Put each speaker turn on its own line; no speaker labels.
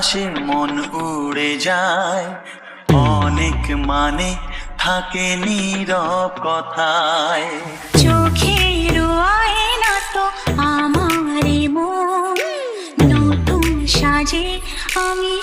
বাতাসে মন উড়ে যায়, অনেক মানে থাকে নীরব কথায়।
চোখের আয়না তো আমারই মন, নতুন সাজে আমি